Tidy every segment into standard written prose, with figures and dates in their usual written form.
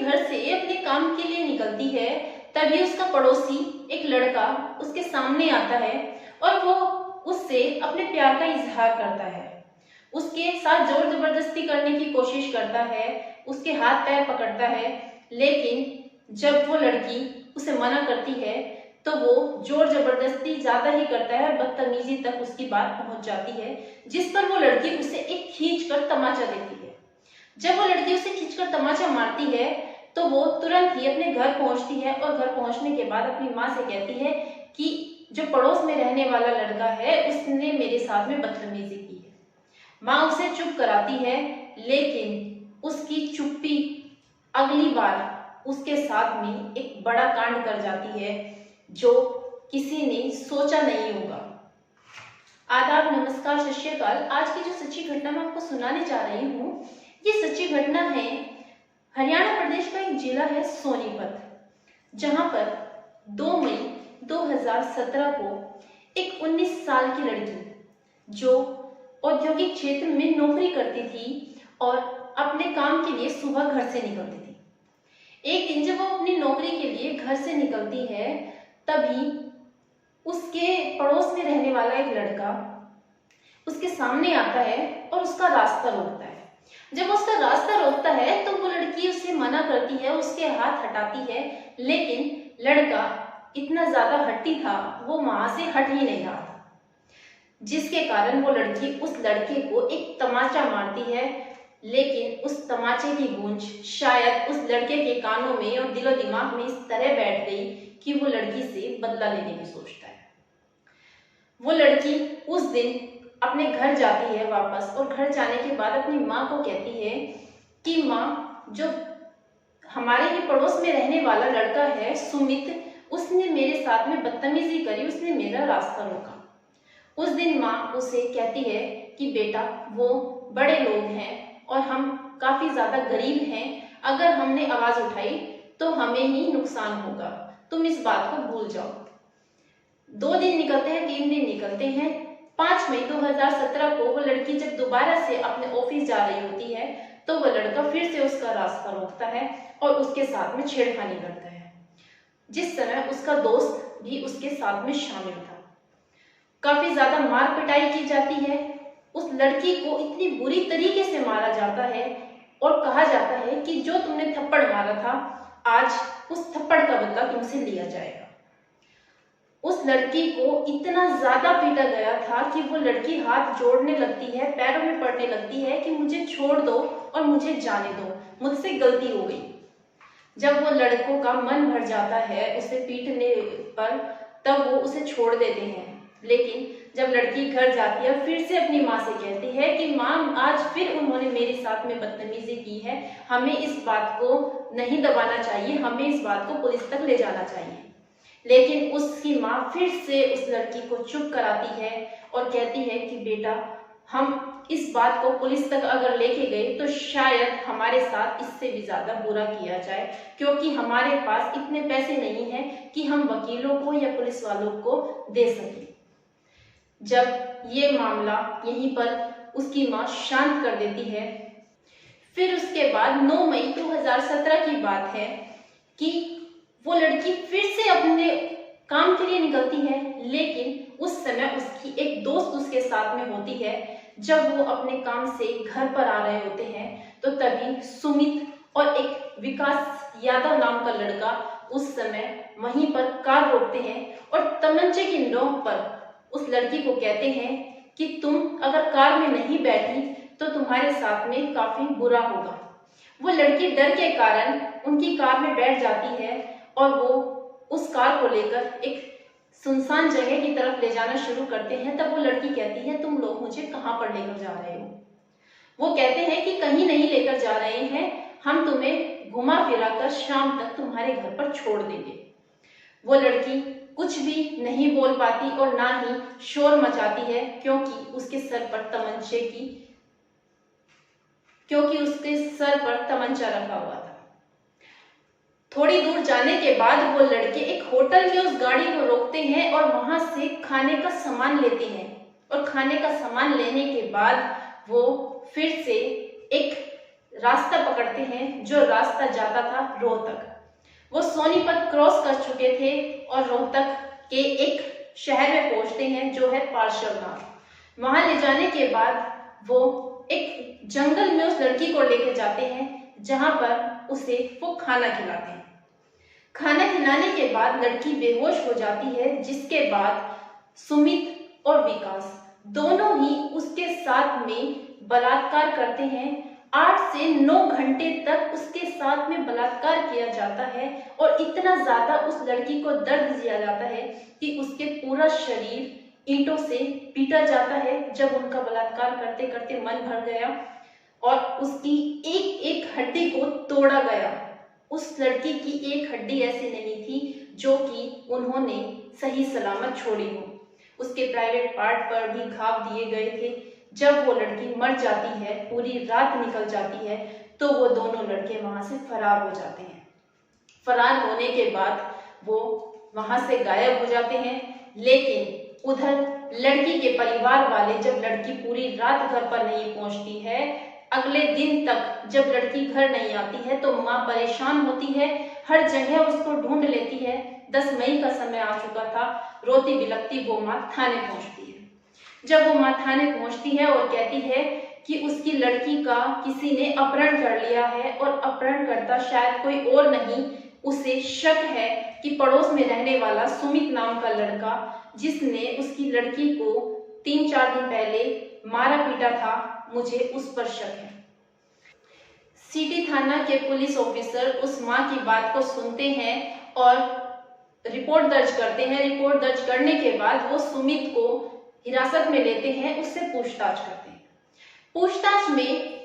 घर से अपने काम के लिए निकलती है, तभी उसका पड़ोसी एक लड़का उसके सामने आता है और वो उससे अपने प्यार का इजहार करता है। उसके साथ जोर जबरदस्ती करने की कोशिश करता है, उसके हाथ पैर पकड़ता है, लेकिन जब वो लड़की उसे मना करती है तो वो जोर जबरदस्ती ज्यादा ही करता है, बदतमीजी तक उसकी बात पहुंच जाती है, जिस पर वो लड़की उसे एक खींच कर तमाचा देती है। जब वो लड़की उसे खींचकर तमाचा मारती है तो वो तुरंत ही अपने घर पहुंचती है और घर पहुंचने के बाद अपनी माँ से कहती है कि जो पड़ोस में रहने वाला लड़का है उसने मेरे साथ में बदतमीजी की है। माँ उसे चुप कराती है, लेकिन उसकी चुप्पी अगली बार उसके साथ में एक बड़ा कांड कर जाती है जो किसी ने सोचा नहीं होगा। आदाब, नमस्कार, सत श्री अकाल। आज की जो सच्ची घटना मैं आपको सुनाने जा रही हूँ, ये सच्ची घटना है हरियाणा प्रदेश का एक जिला है सोनीपत, जहां पर 2 मई 2017 को एक 19 साल की लड़की जो औद्योगिक क्षेत्र में नौकरी करती थी और अपने काम के लिए सुबह घर से निकलती थी। एक दिन जब वो अपनी नौकरी के लिए घर से निकलती है, तभी उसके पड़ोस में रहने वाला एक लड़का उसके सामने आता है और उसका रास्ता रोकता है। जब उसका रास्ता रोकता है तो वो लड़की उसे मना करती है, उसके हाथ हटाती है, लेकिन लड़का इतना ज्यादा हट्टी था, वो वहां से हट ही नहीं रहा था, जिसके कारण वो लड़की उस लड़के को एक तमाचा मारती है। लेकिन उस तमाचे की गूंज शायद उस लड़के के कानों में और दिलो दिमाग में इस तरह बैठ गई कि वो लड़की से बदला लेने की सोचता है। वो लड़की उस दिन अपने घर जाती है वापस, और घर जाने के बाद अपनी माँ को कहती है कि माँ, जो हमारे ही पड़ोस में रहने वाला लड़का है सुमित, उसने मेरे साथ में बदतमीजी करी, उसने मेरा रास्ता रोका। उस दिन माँ उसे कहती है कि बेटा, वो बड़े लोग हैं और हम काफी ज्यादा गरीब हैं, अगर हमने आवाज उठाई तो हमें ही नुकसान होगा, तुम इस बात को भूल जाओ। 2 दिन निकलते हैं, 3 दिन निकलते हैं। 5 मई 2017 को वो लड़की जब दोबारा से अपने ऑफिस जा रही होती है तो वो लड़का फिर से उसका रास्ता रोकता है और उसके साथ में छेड़खानी करता है, जिस समय उसका दोस्त भी उसके साथ में शामिल था। काफी ज्यादा मार पिटाई की जाती है, उस लड़की को इतनी बुरी तरीके से मारा जाता है और कहा जाता है कि जो तुमने थप्पड़ मारा था, आज उस थप्पड़ का बदला तुमसे लिया जाएगा। उस लड़की को इतना ज्यादा पीटा गया था कि वो लड़की हाथ जोड़ने लगती है, पैरों में पड़ने लगती है कि मुझे छोड़ दो और मुझे जाने दो, मुझसे गलती हो गई। जब वो लड़कों का मन भर जाता है उसे पीटने पर, तब वो उसे छोड़ देते हैं। लेकिन जब लड़की घर जाती है, फिर से अपनी माँ से कहती है कि माँ, आज फिर उन्होंने मेरे साथ में बदतमीजी की है, हमें इस बात को नहीं दबाना चाहिए, हमें इस बात को पुलिस तक ले जाना चाहिए। लेकिन उसकी माँ फिर से उस लड़की को चुप कराती है और कहती है कि बेटा, हम इस बात को पुलिस तक अगर लेके गए तो शायद हमारे साथ इससे भी ज्यादा बुरा किया जाए, क्योंकि हमारे पास इतने पैसे नहीं हैं कि हम वकीलों को या पुलिस वालों को दे सकें। जब ये मामला यहीं पर उसकी माँ शांत कर देती है, फिर उसके बाद 9 मई 2017 की बात है कि वो लड़की फिर से अपने काम के लिए निकलती है, लेकिन उस समय उसकी एक दोस्त उसके साथ में होती है। जब वो अपने काम से घर पर आ रहे होते हैं तो तभी सुमित और एक विकास यादव नाम का लड़का उस समय वहीं पर कार रोकते हैं और तमंचे की नोक पर उस लड़की को कहते हैं कि तुम अगर कार में नहीं बैठी तो तुम्हारे साथ में काफी बुरा होगा। वो लड़की डर के कारण उनकी कार में बैठ जाती है और वो उस कार को लेकर एक सुनसान जगह की तरफ ले जाना शुरू करते हैं। तब वो लड़की कहती है, तुम लोग मुझे कहाँ पर लेकर जा रहे हो? वो कहते हैं कि कहीं नहीं लेकर जा रहे हैं, हम तुम्हें घुमा फिरा कर शाम तक तुम्हारे घर पर छोड़ देंगे। वो लड़की कुछ भी नहीं बोल पाती और ना ही शोर मचाती है, क्योंकि उसके सर पर तमंचा रखा हुआ था। थोड़ी दूर जाने के बाद वो लड़के एक होटल में उस गाड़ी को रोकते हैं और वहां से खाने का सामान लेते हैं, और खाने का सामान लेने के बाद वो फिर से एक रास्ता पकड़ते हैं जो रास्ता जाता था रोहतक। वो सोनीपत क्रॉस कर चुके थे और रोहतक के एक शहर में पहुंचते हैं जो है पार्श्वनाथ। वहां ले जाने के बाद वो एक जंगल में उस लड़की को लेकर जाते हैं जहां पर उसे वो खाना खिलाते हैं। खाना खिलाने के बाद लड़की बेहोश हो जाती है, जिसके बाद सुमित और विकास दोनों ही उसके साथ में बलात्कार करते हैं। 8 से 9 घंटे तक उसके साथ में बलात्कार किया जाता है और इतना ज्यादा उस लड़की को दर्द दिया जाता है कि उसके पूरा शरीर ईंटों से पीटा जाता है। जब उनका बलात्कार करते करते मन भर गया और उसकी एक एक हड्डी को तोड़ा गया। उस लड़की की एक हड्डी ऐसी नहीं थी जो कि उन्होंने सही सलामत छोड़ी हो। उसके प्राइवेट पार्ट पर भी घाव दिए गए थे। जब वो लड़की मर जाती है, पूरी रात निकल जाती है, तो वो दोनों लड़के वहां से फरार हो जाते हैं। फरार होने के बाद वो वहां से गायब हो जाते हैं। लेकिन उधर लड़की के परिवार वाले जब लड़की पूरी रात घर पर नहीं पहुंचती है, अगले दिन तक जब लड़की घर नहीं आती है, तो माँ परेशान होती है, हर जगह उसको ढूंढ लेती है। 10 मई का समय आ चुका था। रोती बिलखती वो माँ थाने पहुंचती है। जब वो माँ थाने पहुंचती है और कहती है कि उसकी लड़की का किसी ने अपहरण कर लिया है और अपहरणकर्ता शायद कोई और नहीं, उसे शक है कि पड़ोस में रहने वाला सुमित नाम का लड़का, जिसने उसकी लड़की को 3-4 दिन पहले मारा पीटा था, मुझे उस पर शक है। सिटी थाना के पुलिस ऑफिसर उस माँ की बात को सुनते हैं और रिपोर्ट दर्ज करते हैं। रिपोर्ट दर्ज करने के बाद वो सुमित को हिरासत में लेते हैं, उससे पूछताछ करते हैं। पूछताछ में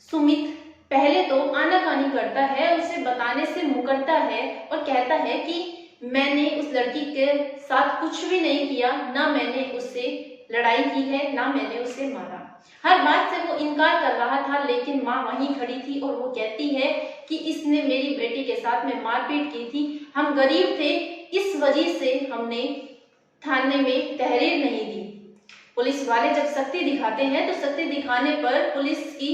सुमित पहले तो आनाकानी करता है, उसे बताने से मुकरता है और कहता है कि मैंने उस लड़की के साथ कुछ भी नहीं किया, ना मैंने उससे लड़ाई की है, ना मैंने उसे मारा। हर बात से वो इनकार कर रहा था, लेकिन माँ वहीं खड़ी थी और वो कहती है कि इसने मेरी बेटी के साथ में मारपीट की थी, हम गरीब थे, इस वजह से हमने थाने में तहरीर नहीं दी। पुलिस वाले जब सख्ती दिखाते हैं तो सख्ती दिखाने पर पुलिस की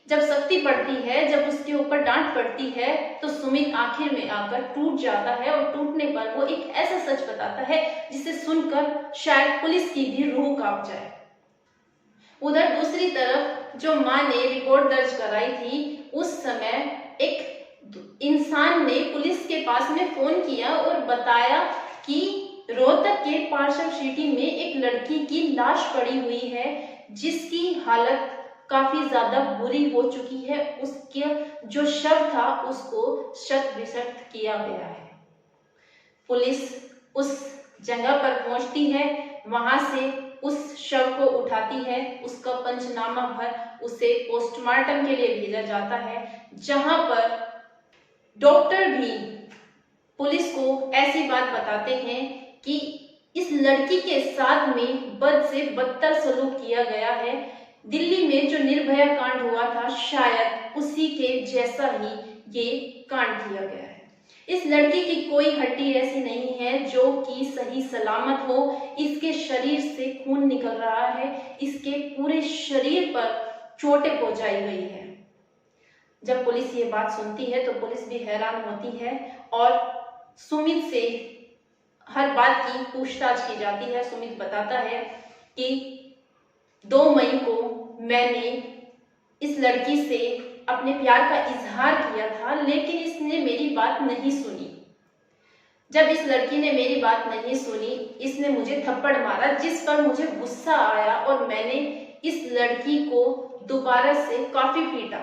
जब सख्ती पड़ती है, जब उसके ऊपर डांट पड़ती है, तो सुमित आखिर में आकर टूट जाता है और टूटने पर वो एक ऐसा सच बताता है जिसे सुनकर शायद पुलिस की भी रूह कांप जाए। उधर दूसरी तरफ जो माँ ने रिपोर्ट दर्ज कराई थी, उस समय एक इंसान ने पुलिस के पास में फोन किया और बताया कि रोहतक के पार्श्व सिटी में एक लड़की की लाश पड़ी हुई है, जिसकी हालत काफी ज्यादा बुरी हो चुकी है। उसके जो शव था उसको शत विसर्जित किया गया है। पुलिस उस जगह पर पहुंचती है, वहां से उस शव को उठाती है, उसका पंचनामा भर उसे पोस्टमार्टम के लिए भेजा जाता है, जहां पर डॉक्टर भी पुलिस को ऐसी बात बताते हैं कि इस लड़की के साथ में बद से बदतर सलूक किया गया है। दिल्ली में जो निर्भया कांड हुआ था, शायद उसी के जैसा ही ये कांड किया गया है। इस लड़की की कोई हड्डी ऐसी नहीं है जो कि सही सलामत हो। इसके शरीर से खून निकल रहा है, इसके पूरे शरीर पर चोटें पहुंचाई गई है। जब पुलिस ये बात सुनती है तो पुलिस भी हैरान होती है और सुमित से हर बात की पूछताछ की जाती है। सुमित बताता है कि 2 मई को मैंने इस लड़की से अपने प्यार का इजहार किया था, लेकिन इसने मेरी बात नहीं सुनी। जब इस लड़की ने मेरी बात नहीं सुनी, इसने मुझे थप्पड़ मारा, जिस पर मुझे गुस्सा आया और मैंने इस लड़की को दोबारा से काफी पीटा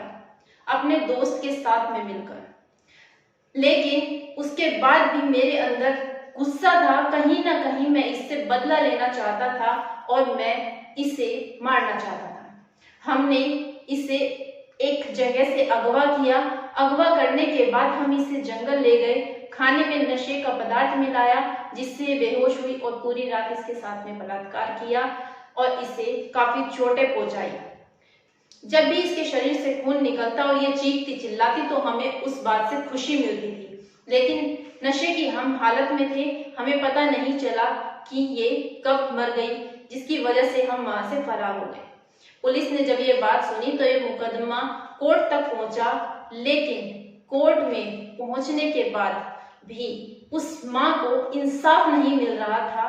अपने दोस्त के साथ में मिलकर। लेकिन उसके बाद भी मेरे अंदर गुस्सा था, कहीं ना कहीं मैं इससे बदला लेना चाहता था और मैं इसे मारना चाहता था। हमने इसे एक जगह से अगवा किया। अगवा करने के बाद हम इसे जंगल ले गए, खाने में नशे का पदार्थ मिलाया, जिससे बेहोश हुई और पूरी रात इसके साथ में बलात्कार किया और इसे काफी चोटें पहुंचाई। जब भी इसके शरीर से खून निकलता और ये चीखती चिल्लाती तो हमें उस बात से खुशी मिलती थी, लेकिन नशे की हम हालत में थे, हमें पता नहीं चला कि ये कब मर गई, जिसकी वजह से हम वहां से फरार हो गए। पुलिस ने जब ये बात सुनी तो ये मुकदमा कोर्ट तक पहुंचा, लेकिन कोर्ट में पहुंचने के बाद भी उस माँ को इंसाफ नहीं मिल रहा था।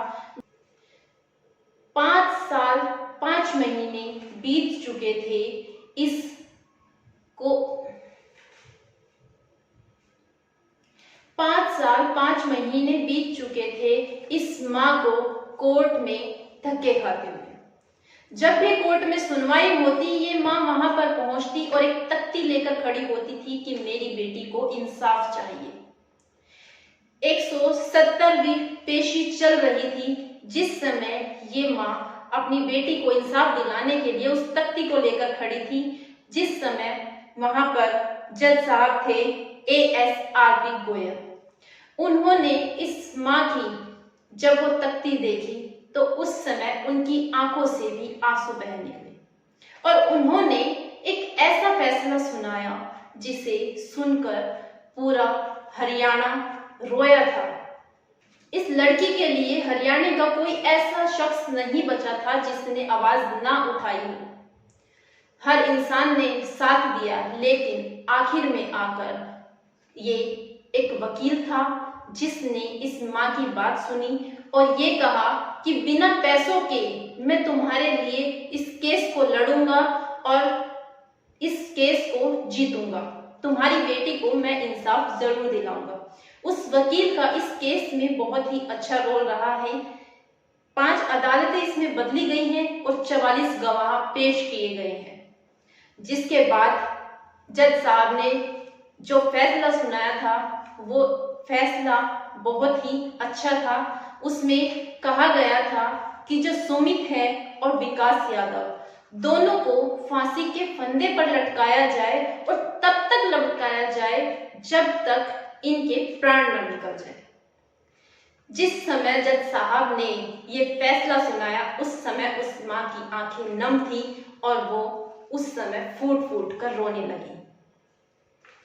5 साल 5 महीने बीत चुके थे इसको 5 साल 5 महीने बीत चुके थे इस माँ को कोर्ट में धक्के खाते हुए। जब भी कोर्ट में सुनवाई होती, ये माँ वहां पर पहुंचती और एक तख्ती लेकर खड़ी होती थी कि मेरी बेटी को इंसाफ चाहिए। 170वीं पेशी चल रही थी जिस समय ये माँ अपनी बेटी को इंसाफ दिलाने के लिए उस तख्ती को लेकर खड़ी थी, जिस समय वहां पर जज साहब थे ASRP गोयल। उन्होंने इस माँ की जब वो तख्ती देखी तो उस समय उनकी आंखों से भी आंसू बह निकले और उन्होंने एक ऐसा फैसला सुनाया जिसे सुनकर पूरा हरियाणा रोया था। इस लड़की के लिए हरियाणा का कोई ऐसा शख्स नहीं बचा था जिसने आवाज ना उठाई हो। हर इंसान ने साथ दिया, लेकिन आखिर में आकर ये एक वकील था जिसने इस माँ की बात सुनी और ये कहा कि बिना पैसों के मैं तुम्हारे लिए इस केस को लड़ूंगा और इस केस को जीतूंगा, तुम्हारी बेटी को मैं इंसाफ जरूर दिलाऊंगा। उस वकील का इस केस में बहुत ही अच्छा रोल रहा है। 5 अदालतें इसमें बदली गई हैं और 44 गवाह पेश किए गए हैं, जिसके बाद जज साहब ने जो फैसला सुनाया था वो फैसला बहुत ही अच्छा था। उसमें कहा गया था कि जो सुमित है और विकास यादव दोनों को फांसी के फंदे पर लटकाया जाए और तब तक लटकाया जाए जब तक इनके प्राण न निकल जाए। जिस समय जज साहब ने ये फैसला सुनाया उस समय उस माँ की आंखें नम थी और वो उस समय फूट फूट कर रोने लगी।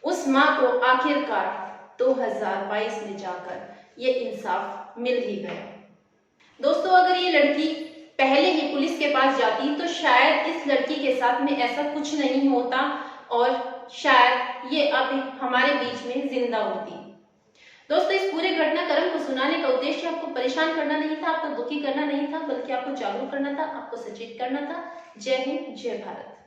उस माँ को आखिरकार 2022 में जाकर ये इंसाफ मिल ही गया। दोस्तों, अगर ये लड़की पहले ही पुलिस के पास जाती तो शायद इस लड़की के साथ में ऐसा कुछ नहीं होता और शायद ये अभी हमारे बीच में जिंदा होती। दोस्तों, इस पूरे घटनाक्रम को सुनाने का उद्देश्य आपको परेशान करना नहीं था, आपको दुखी करना नहीं था, बल्कि आपको जागरूक करना था, आपको सचेत करना था। जय हिंद, जय भारत।